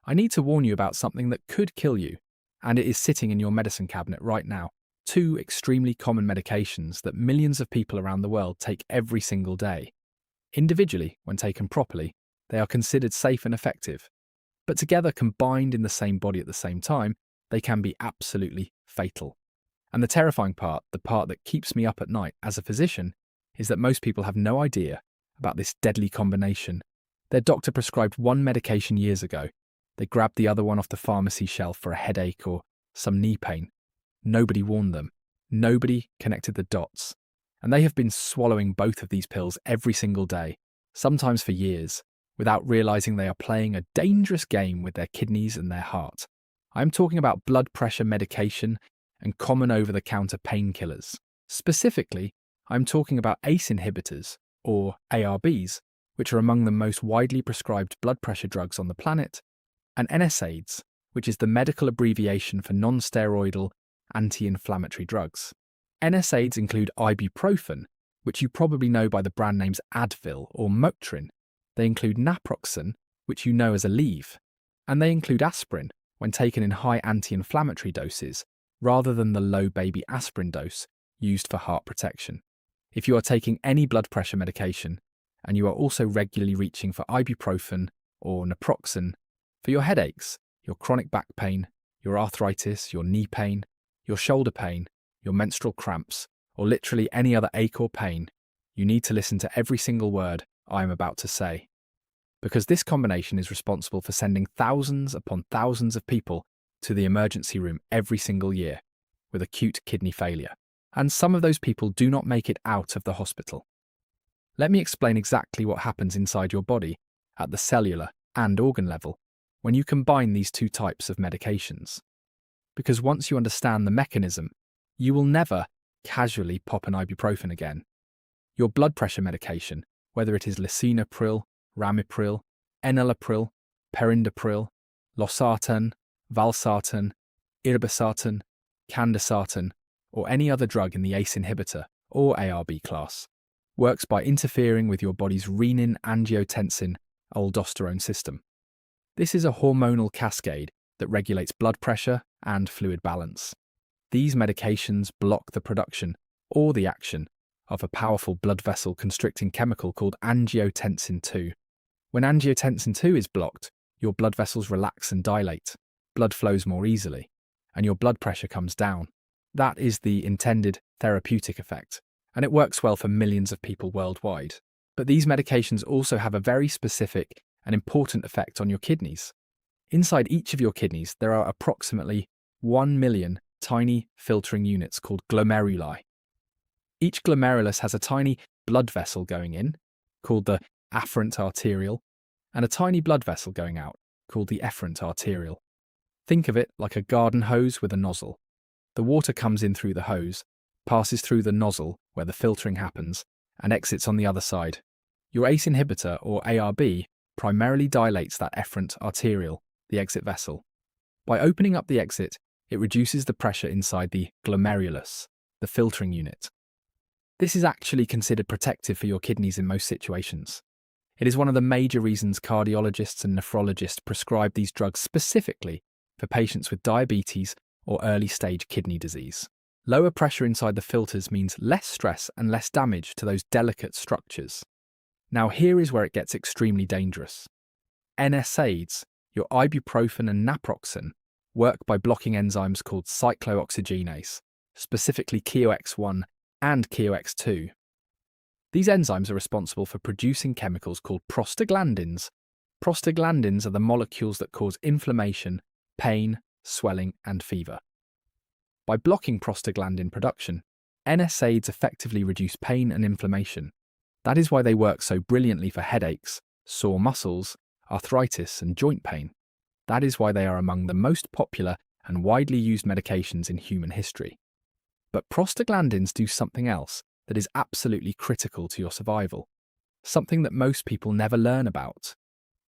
I need to warn you about something that could kill you, and it is sitting in your medicine cabinet right now. Two extremely common medications that millions of people around the world take every single day. Individually, when taken properly, they are considered safe and effective. But together, combined in the same body at the same time, they can be absolutely fatal. And the terrifying part, the part that keeps me up at night as a physician, is that most people have no idea about this deadly combination. Their doctor prescribed one medication years ago. They grabbed the other one off the pharmacy shelf for a headache or some knee pain. Nobody warned them. Nobody connected the dots. And they have been swallowing both of these pills every single day, sometimes for years, without realizing they are playing a dangerous game with their kidneys and their heart. I am talking about blood pressure medication and common over-the-counter painkillers. Specifically, I am talking about ACE inhibitors, or ARBs, which are among the most widely prescribed blood pressure drugs on the planet, and NSAIDs, which is the medical abbreviation for non-steroidal anti-inflammatory drugs. NSAIDs include ibuprofen, which you probably know by the brand names Advil or Motrin. They include naproxen, which you know as Aleve, and they include aspirin when taken in high anti-inflammatory doses, rather than the low baby aspirin dose used for heart protection. If you are taking any blood pressure medication, and you are also regularly reaching for ibuprofen or naproxen for your headaches, your chronic back pain, your arthritis, your knee pain, your shoulder pain, your menstrual cramps, or literally any other ache or pain, you need to listen to every single word I am about to say. Because this combination is responsible for sending thousands upon thousands of people to the emergency room every single year with acute kidney failure. And some of those people do not make it out of the hospital. Let me explain exactly what happens inside your body at the cellular and organ level when you combine these two types of medications. Because once you understand the mechanism, you will never casually pop an ibuprofen again. Your blood pressure medication, whether it is lisinopril, ramipril, enalapril, perindopril, losartan, valsartan, irbesartan, candesartan, or any other drug in the ACE inhibitor or ARB class, works by interfering with your body's renin-angiotensin-aldosterone system. This is a hormonal cascade that regulates blood pressure and fluid balance. These medications block the production or the action of a powerful blood vessel constricting chemical called angiotensin II. When angiotensin II is blocked, your blood vessels relax and dilate, blood flows more easily, and your blood pressure comes down. That is the intended therapeutic effect, and it works well for millions of people worldwide. But these medications also have a very specific and important effect on your kidneys. Inside each of your kidneys, there are approximately 1 million tiny filtering units called glomeruli. Each glomerulus has a tiny blood vessel going in, called the afferent arteriole, and a tiny blood vessel going out, called the efferent arteriole. Think of it like a garden hose with a nozzle. The water comes in through the hose, passes through the nozzle where the filtering happens, and exits on the other side. Your ACE inhibitor, or ARB, primarily dilates that efferent arteriole, the exit vessel. By opening up the exit, it reduces the pressure inside the glomerulus, the filtering unit. This is actually considered protective for your kidneys in most situations. It is one of the major reasons cardiologists and nephrologists prescribe these drugs specifically for patients with diabetes or early-stage kidney disease. Lower pressure inside the filters means less stress and less damage to those delicate structures. Now here is where it gets extremely dangerous. NSAIDs, your ibuprofen and naproxen, work by blocking enzymes called cyclooxygenase, specifically KOX1 and KOX2. These enzymes are responsible for producing chemicals called prostaglandins. Prostaglandins are the molecules that cause inflammation, pain, swelling, and fever. By blocking prostaglandin production, NSAIDs effectively reduce pain and inflammation. That is why they work so brilliantly for headaches, sore muscles, arthritis, and joint pain. That is why they are among the most popular and widely used medications in human history. But prostaglandins do something else that is absolutely critical to your survival, something that most people never learn about.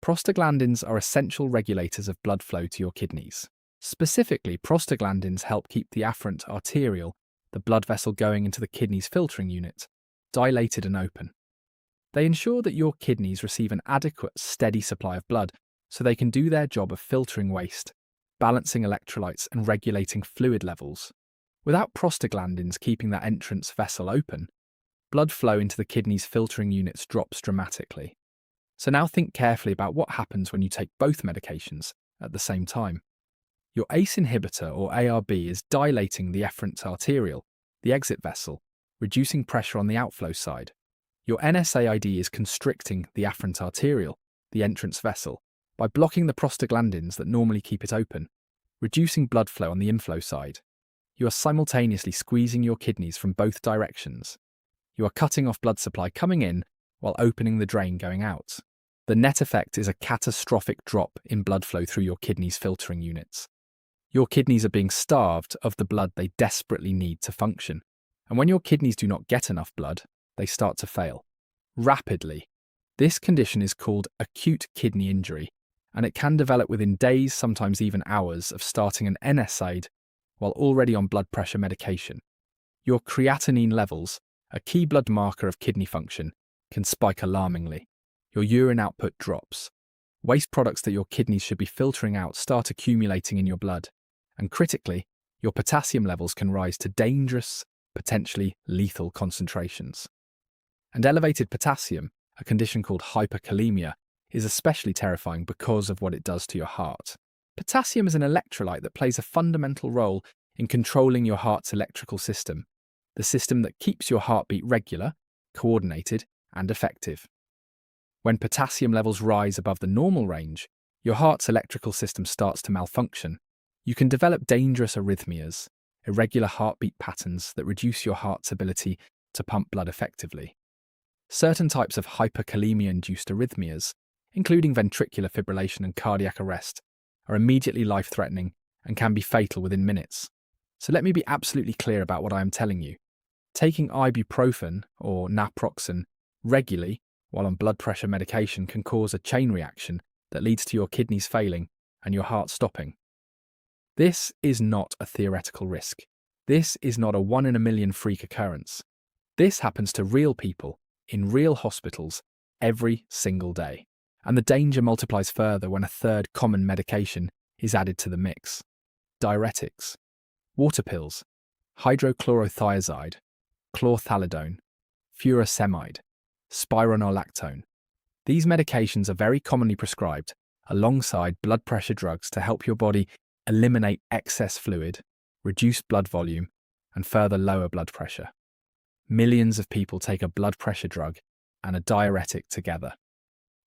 Prostaglandins are essential regulators of blood flow to your kidneys. Specifically, prostaglandins help keep the afferent arteriole, the blood vessel going into the kidney's filtering unit, dilated and open. They ensure that your kidneys receive an adequate, steady supply of blood so they can do their job of filtering waste, balancing electrolytes and regulating fluid levels. Without prostaglandins keeping that entrance vessel open, blood flow into the kidney's filtering units drops dramatically. So now think carefully about what happens when you take both medications at the same time. Your ACE inhibitor, or ARB, is dilating the efferent arteriole, the exit vessel, reducing pressure on the outflow side. Your NSAID is constricting the afferent arteriole, the entrance vessel, by blocking the prostaglandins that normally keep it open, reducing blood flow on the inflow side. You are simultaneously squeezing your kidneys from both directions. You are cutting off blood supply coming in while opening the drain going out. The net effect is a catastrophic drop in blood flow through your kidneys' filtering units. Your kidneys are being starved of the blood they desperately need to function. And when your kidneys do not get enough blood, they start to fail. Rapidly. This condition is called acute kidney injury, and it can develop within days, sometimes even hours, of starting an NSAID while already on blood pressure medication. Your creatinine levels, a key blood marker of kidney function, can spike alarmingly. Your urine output drops. Waste products that your kidneys should be filtering out start accumulating in your blood. And critically, your potassium levels can rise to dangerous, potentially lethal concentrations. And elevated potassium, a condition called hyperkalemia, is especially terrifying because of what it does to your heart. Potassium is an electrolyte that plays a fundamental role in controlling your heart's electrical system, the system that keeps your heartbeat regular, coordinated, and effective. When potassium levels rise above the normal range, your heart's electrical system starts to malfunction. You can develop dangerous arrhythmias, irregular heartbeat patterns that reduce your heart's ability to pump blood effectively. Certain types of hyperkalemia-induced arrhythmias, including ventricular fibrillation and cardiac arrest, are immediately life-threatening and can be fatal within minutes. So let me be absolutely clear about what I am telling you. Taking ibuprofen, or naproxen, regularly while on blood pressure medication can cause a chain reaction that leads to your kidneys failing and your heart stopping. This is not a theoretical risk. This is not a 1 in a million freak occurrence. This happens to real people in real hospitals every single day. And the danger multiplies further when a third common medication is added to the mix. Diuretics, water pills, hydrochlorothiazide, chlorthalidone, furosemide, spironolactone. These medications are very commonly prescribed alongside blood pressure drugs to help your body eliminate excess fluid, reduce blood volume, and further lower blood pressure. Millions of people take a blood pressure drug and a diuretic together.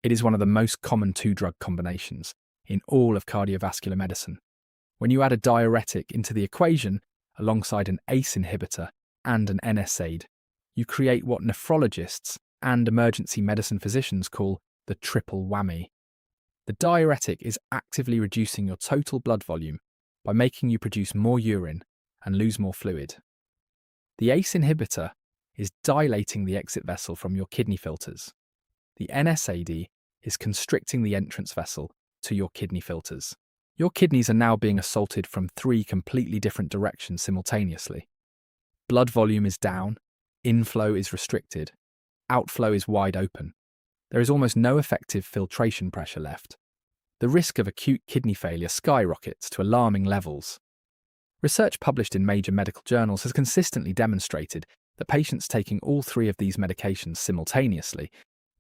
It is one of the most common two-drug combinations in all of cardiovascular medicine. When you add a diuretic into the equation alongside an ACE inhibitor and an NSAID, you create what nephrologists and emergency medicine physicians call the triple whammy. The diuretic is actively reducing your total blood volume by making you produce more urine and lose more fluid. The ACE inhibitor is dilating the exit vessel from your kidney filters. The NSAID is constricting the entrance vessel to your kidney filters. Your kidneys are now being assaulted from 3 completely different directions simultaneously. Blood volume is down, inflow is restricted, outflow is wide open. There is almost no effective filtration pressure left. The risk of acute kidney failure skyrockets to alarming levels. Research published in major medical journals has consistently demonstrated that patients taking all 3 of these medications simultaneously,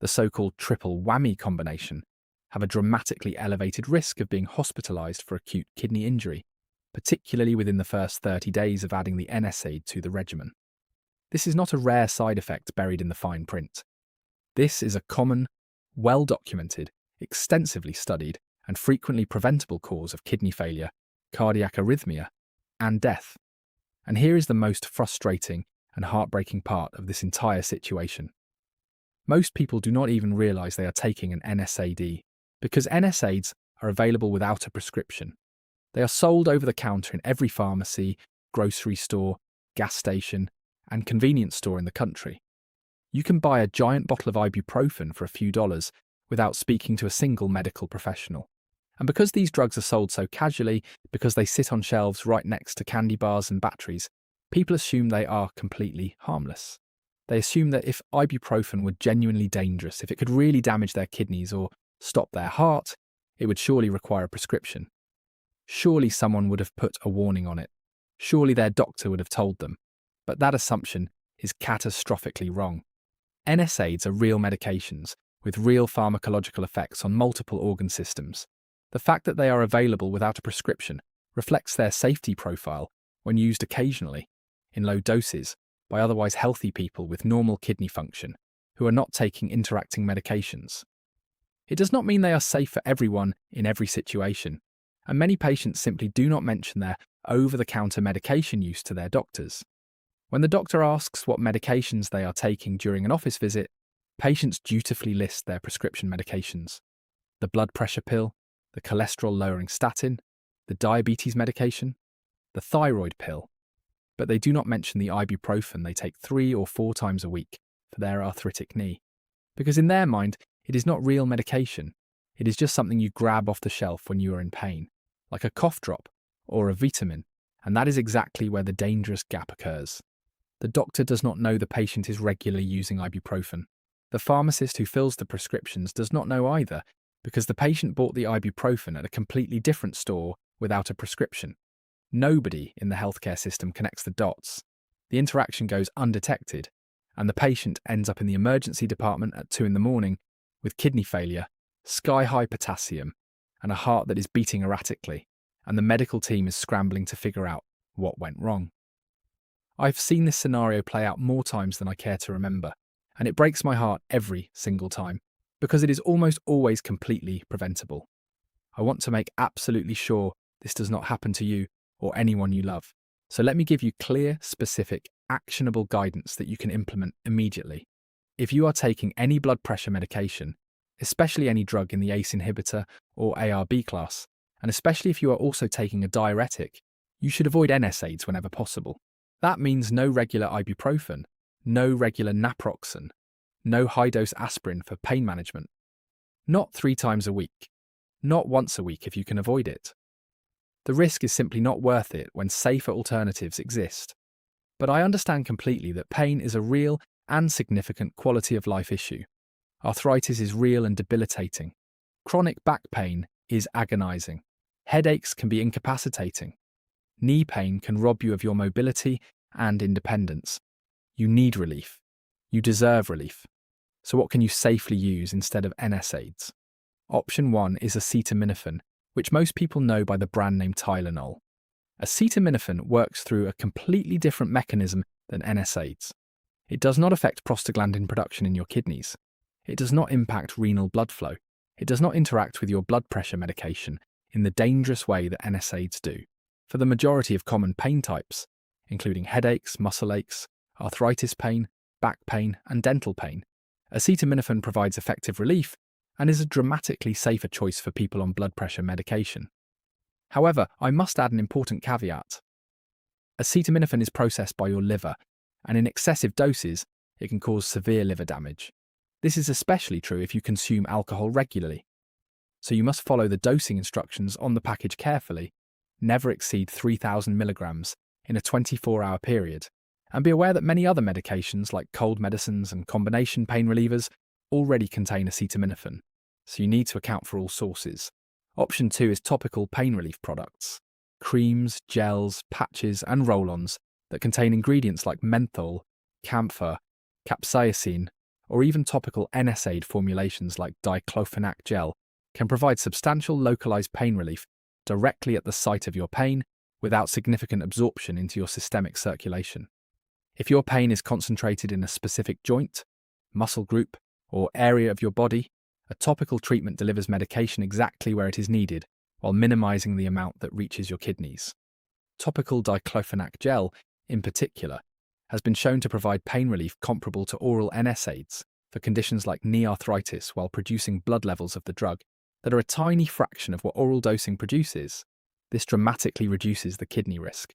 the so-called triple whammy combination, have a dramatically elevated risk of being hospitalized for acute kidney injury, particularly within the first 30 days of adding the NSAID to the regimen. This is not a rare side effect buried in the fine print. This is a common, well-documented, extensively studied, and frequently preventable cause of kidney failure, cardiac arrhythmia, and death. And here is the most frustrating and heartbreaking part of this entire situation. Most people do not even realize they are taking an NSAID because NSAIDs are available without a prescription. They are sold over the counter in every pharmacy, grocery store, gas station, and convenience store in the country. You can buy a giant bottle of ibuprofen for a few dollars without speaking to a single medical professional. And because these drugs are sold so casually, because they sit on shelves right next to candy bars and batteries, people assume they are completely harmless. They assume that if ibuprofen were genuinely dangerous, if it could really damage their kidneys or stop their heart, it would surely require a prescription. Surely someone would have put a warning on it. Surely their doctor would have told them. But that assumption is catastrophically wrong. NSAIDs are real medications with real pharmacological effects on multiple organ systems. The fact that they are available without a prescription reflects their safety profile when used occasionally, in low doses, by otherwise healthy people with normal kidney function who are not taking interacting medications. It does not mean they are safe for everyone in every situation, and many patients simply do not mention their over-the-counter medication use to their doctors. When the doctor asks what medications they are taking during an office visit, patients dutifully list their prescription medications: the blood pressure pill, the cholesterol-lowering statin, the diabetes medication, the thyroid pill, but they do not mention the ibuprofen they take 3 or 4 times a week for their arthritic knee, because in their mind, it is not real medication. It is just something you grab off the shelf when you are in pain, like a cough drop or a vitamin, and that is exactly where the dangerous gap occurs. The doctor does not know the patient is regularly using ibuprofen. The pharmacist who fills the prescriptions does not know either, because the patient bought the ibuprofen at a completely different store without a prescription. Nobody in the healthcare system connects the dots. The interaction goes undetected, and the patient ends up in the emergency department at 2 a.m. with kidney failure, sky-high potassium, and a heart that is beating erratically, and the medical team is scrambling to figure out what went wrong. I've seen this scenario play out more times than I care to remember, and it breaks my heart every single time, because it is almost always completely preventable. I want to make absolutely sure this does not happen to you or anyone you love. So let me give you clear, specific, actionable guidance that you can implement immediately. If you are taking any blood pressure medication, especially any drug in the ACE inhibitor or ARB class, and especially if you are also taking a diuretic, you should avoid NSAIDs whenever possible. That means no regular ibuprofen, no regular naproxen, no high-dose aspirin for pain management. Not 3 times a week. Not once a week if you can avoid it. The risk is simply not worth it when safer alternatives exist. But I understand completely that pain is a real and significant quality of life issue. Arthritis is real and debilitating. Chronic back pain is agonizing. Headaches can be incapacitating. Knee pain can rob you of your mobility and independence. You need relief. You deserve relief. So what can you safely use instead of NSAIDs? Option 1 is acetaminophen, which most people know by the brand name Tylenol. Acetaminophen works through a completely different mechanism than NSAIDs. It does not affect prostaglandin production in your kidneys. It does not impact renal blood flow. It does not interact with your blood pressure medication in the dangerous way that NSAIDs do. For the majority of common pain types, including headaches, muscle aches, arthritis pain, back pain, and dental pain, acetaminophen provides effective relief and is a dramatically safer choice for people on blood pressure medication. However, I must add an important caveat. Acetaminophen is processed by your liver, and in excessive doses, it can cause severe liver damage. This is especially true if you consume alcohol regularly. So you must follow the dosing instructions on the package carefully, never exceed 3,000 milligrams in a 24-hour period, and be aware that many other medications like cold medicines and combination pain relievers already contain acetaminophen, so you need to account for all sources. Option 2 is topical pain relief products, creams, gels, patches, and roll-ons that contain ingredients like menthol, camphor, capsaicin, or even topical NSAID formulations like diclofenac gel can provide substantial localized pain relief directly at the site of your pain without significant absorption into your systemic circulation. If your pain is concentrated in a specific joint, muscle group, or area of your body, a topical treatment delivers medication exactly where it is needed while minimizing the amount that reaches your kidneys. Topical diclofenac gel, in particular, has been shown to provide pain relief comparable to oral NSAIDs for conditions like knee arthritis while producing blood levels of the drug that are a tiny fraction of what oral dosing produces. This dramatically reduces the kidney risk.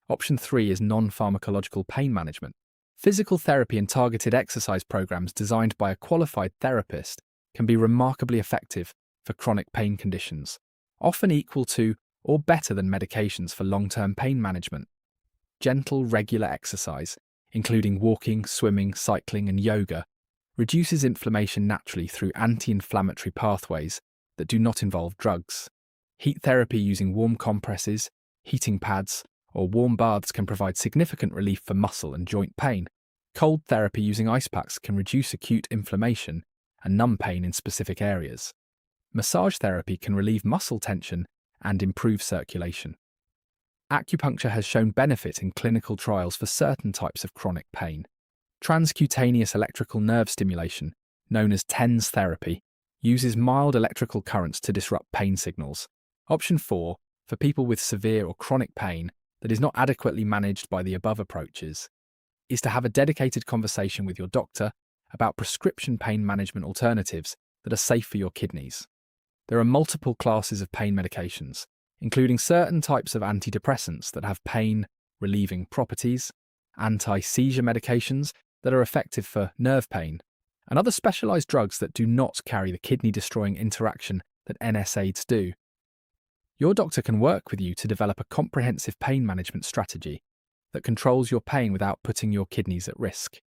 Option 3 is non-pharmacological pain management. Physical therapy and targeted exercise programs designed by a qualified therapist can be remarkably effective for chronic pain conditions, often equal to or better than medications for long-term pain management. Gentle, regular exercise, including walking, swimming, cycling, and yoga, reduces inflammation naturally through anti-inflammatory pathways that do not involve drugs. Heat therapy using warm compresses, heating pads, or warm baths can provide significant relief for muscle and joint pain. Cold therapy using ice packs can reduce acute inflammation and numb pain in specific areas. Massage therapy can relieve muscle tension and improve circulation. Acupuncture has shown benefit in clinical trials for certain types of chronic pain. Transcutaneous electrical nerve stimulation, known as TENS therapy, uses mild electrical currents to disrupt pain signals. Option 4, for people with severe or chronic pain that is not adequately managed by the above approaches, is to have a dedicated conversation with your doctor about prescription pain management alternatives that are safe for your kidneys. There are multiple classes of pain medications, including certain types of antidepressants that have pain-relieving properties, anti-seizure medications that are effective for nerve pain, and other specialized drugs that do not carry the kidney-destroying interaction that NSAIDs do. Your doctor can work with you to develop a comprehensive pain management strategy that controls your pain without putting your kidneys at risk.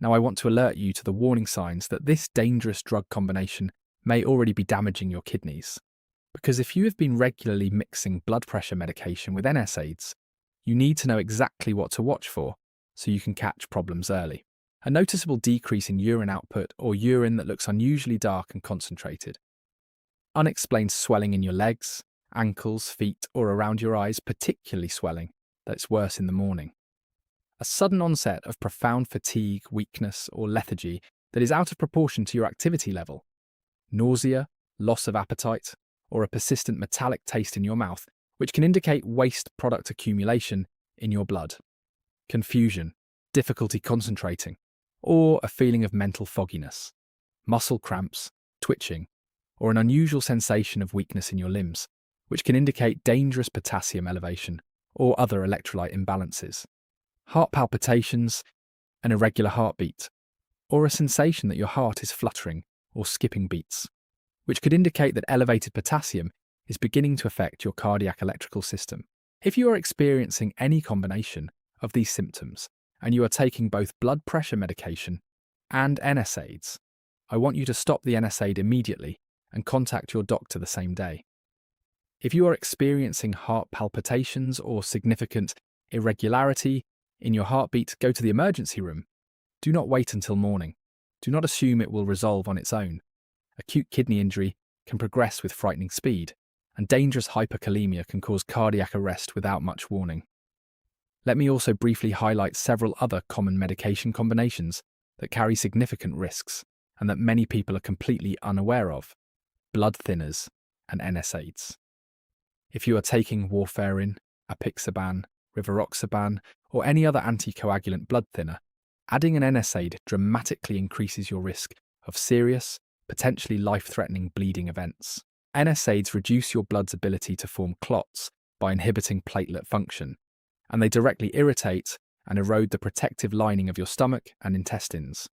Now, I want to alert you to the warning signs that this dangerous drug combination may already be damaging your kidneys. Because if you have been regularly mixing blood pressure medication with NSAIDs, you need to know exactly what to watch for so you can catch problems early. A noticeable decrease in urine output or urine that looks unusually dark and concentrated. Unexplained swelling in your legs, ankles, feet, or around your eyes, particularly swelling, that's worse in the morning. A sudden onset of profound fatigue, weakness, or lethargy that is out of proportion to your activity level. Nausea, loss of appetite, or a persistent metallic taste in your mouth, which can indicate waste product accumulation in your blood. Confusion, difficulty concentrating, or a feeling of mental fogginess. Muscle cramps, twitching, or an unusual sensation of weakness in your limbs, which can indicate dangerous potassium elevation or other electrolyte imbalances. Heart palpitations, an irregular heartbeat, or a sensation that your heart is fluttering or skipping beats, which could indicate that elevated potassium is beginning to affect your cardiac electrical system. If you are experiencing any combination of these symptoms and you are taking both blood pressure medication and NSAIDs, I want you to stop the NSAID immediately and contact your doctor the same day. If you are experiencing heart palpitations or significant irregularity in your heartbeat, go to the emergency room. Do not wait until morning. Do not assume it will resolve on its own. Acute kidney injury can progress with frightening speed, and dangerous hyperkalemia can cause cardiac arrest without much warning. Let me also briefly highlight several other common medication combinations that carry significant risks and that many people are completely unaware of: blood thinners and NSAIDs. If you are taking warfarin, apixaban, rivaroxaban, or any other anticoagulant blood thinner, adding an NSAID dramatically increases your risk of serious, potentially life-threatening bleeding events. NSAIDs reduce your blood's ability to form clots by inhibiting platelet function, and they directly irritate and erode the protective lining of your stomach and intestines.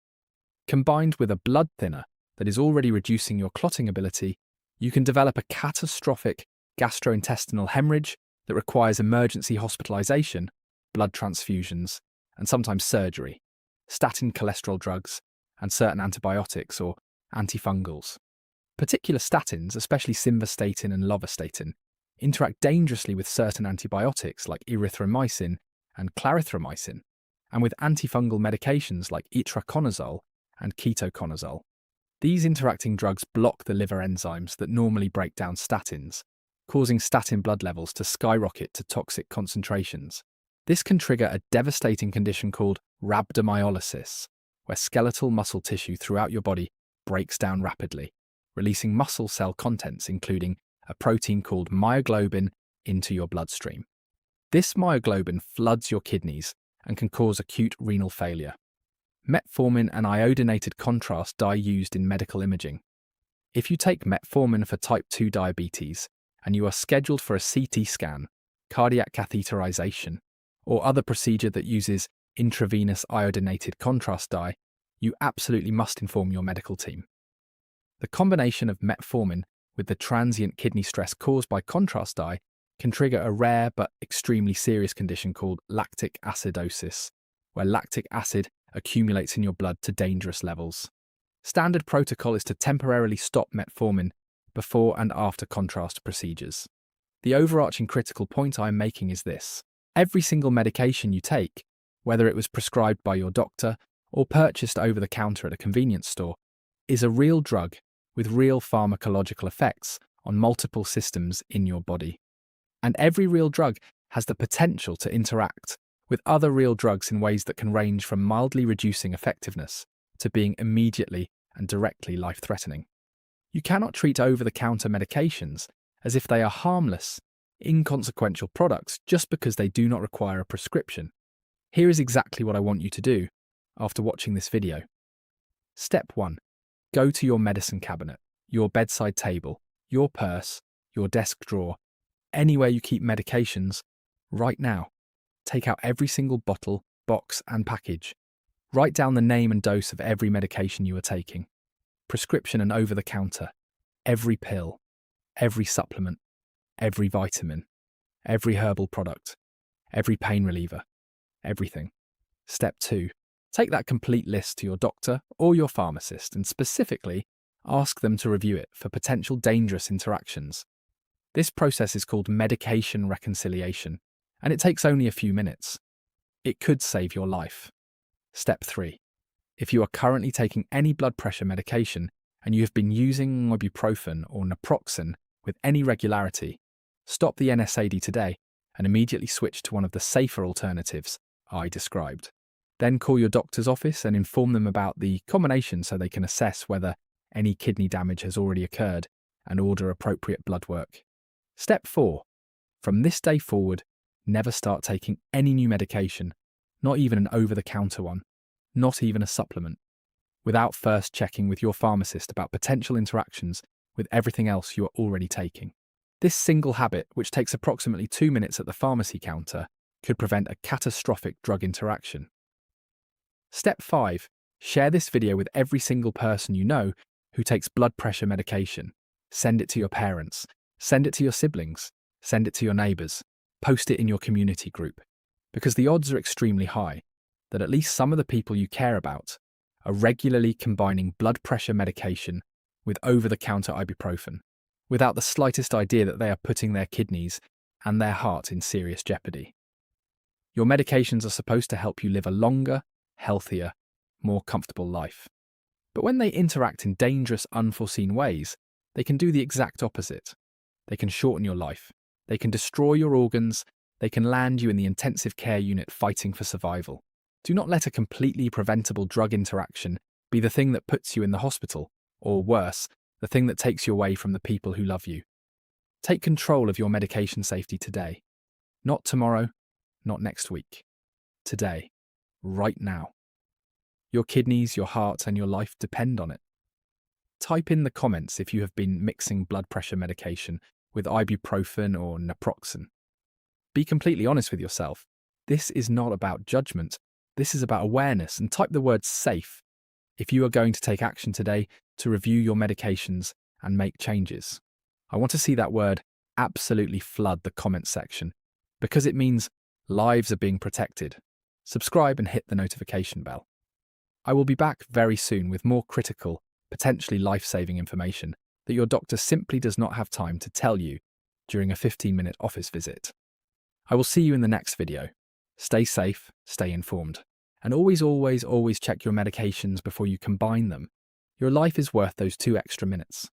Combined with a blood thinner that is already reducing your clotting ability, you can develop a catastrophic gastrointestinal hemorrhage that requires emergency hospitalization, blood transfusions, and sometimes surgery, statin cholesterol drugs, and certain antibiotics or antifungals. Particular statins, especially simvastatin and lovastatin, interact dangerously with certain antibiotics like erythromycin and clarithromycin, and with antifungal medications like itraconazole and ketoconazole. These interacting drugs block the liver enzymes that normally break down statins, causing statin blood levels to skyrocket to toxic concentrations. This can trigger a devastating condition called rhabdomyolysis, where skeletal muscle tissue throughout your body breaks down rapidly, releasing muscle cell contents including a protein called myoglobin into your bloodstream. This myoglobin floods your kidneys and can cause acute renal failure. Metformin and iodinated contrast dye used in medical imaging. If you take metformin for type 2 diabetes and you are scheduled for a CT scan, cardiac catheterization, or other procedure that uses intravenous iodinated contrast dye, you absolutely must inform your medical team. The combination of metformin with the transient kidney stress caused by contrast dye can trigger a rare but extremely serious condition called lactic acidosis, where lactic acid accumulates in your blood to dangerous levels. Standard protocol is to temporarily stop metformin before and after contrast procedures. The overarching critical point I am making is this. Every single medication you take, whether it was prescribed by your doctor or purchased over the counter at a convenience store, is a real drug with real pharmacological effects on multiple systems in your body. And every real drug has the potential to interact with other real drugs in ways that can range from mildly reducing effectiveness to being immediately and directly life-threatening. You cannot treat over-the-counter medications as if they are harmless, inconsequential products just because they do not require a prescription. Here is exactly what I want you to do after watching this video. Step 1. Go to your medicine cabinet, your bedside table, your purse, your desk drawer, anywhere you keep medications, right now. Take out every single bottle, box, and package. Write down the name and dose of every medication you are taking. Prescription and over-the-counter. Every pill. Every supplement. Every vitamin. Every herbal product. Every pain reliever. Everything. Step 2. Take that complete list to your doctor or your pharmacist and specifically ask them to review it for potential dangerous interactions. This process is called medication reconciliation, and it takes only a few minutes. It could save your life. Step 3. If you are currently taking any blood pressure medication and you have been using ibuprofen or naproxen with any regularity, stop the NSAID today and immediately switch to one of the safer alternatives I described. Then call your doctor's office and inform them about the combination so they can assess whether any kidney damage has already occurred and order appropriate blood work. Step 4. From this day forward, never start taking any new medication, not even an over-the-counter one, not even a supplement, without first checking with your pharmacist about potential interactions with everything else you are already taking. This single habit, which takes approximately 2 minutes at the pharmacy counter, could prevent a catastrophic drug interaction. Step 5. Share this video with every single person you know who takes blood pressure medication. Send it to your parents. Send it to your siblings. Send it to your neighbours. Post it in your community group. Because the odds are extremely high that at least some of the people you care about are regularly combining blood pressure medication with over-the-counter ibuprofen, without the slightest idea that they are putting their kidneys and their heart in serious jeopardy. Your medications are supposed to help you live a longer, healthier, more comfortable life. But when they interact in dangerous, unforeseen ways, they can do the exact opposite. They can shorten your life. They can destroy your organs. They can land you in the intensive care unit fighting for survival. Do not let a completely preventable drug interaction be the thing that puts you in the hospital, or worse, the thing that takes you away from the people who love you. Take control of your medication safety today. Not tomorrow, not next week. Today. Right now. Your kidneys, your heart, and your life depend on it. Type in the comments if you have been mixing blood pressure medication with ibuprofen or naproxen. Be completely honest with yourself. This is not about judgment. This is about awareness, and type the word SAFE if you are going to take action today to review your medications and make changes. I want to see that word absolutely flood the comment section because it means lives are being protected. Subscribe and hit the notification bell. I will be back very soon with more critical, potentially life-saving information that your doctor simply does not have time to tell you during a 15-minute office visit. I will see you in the next video. Stay safe, stay informed, and always check your medications before you combine them. Your life is worth those 2 extra minutes.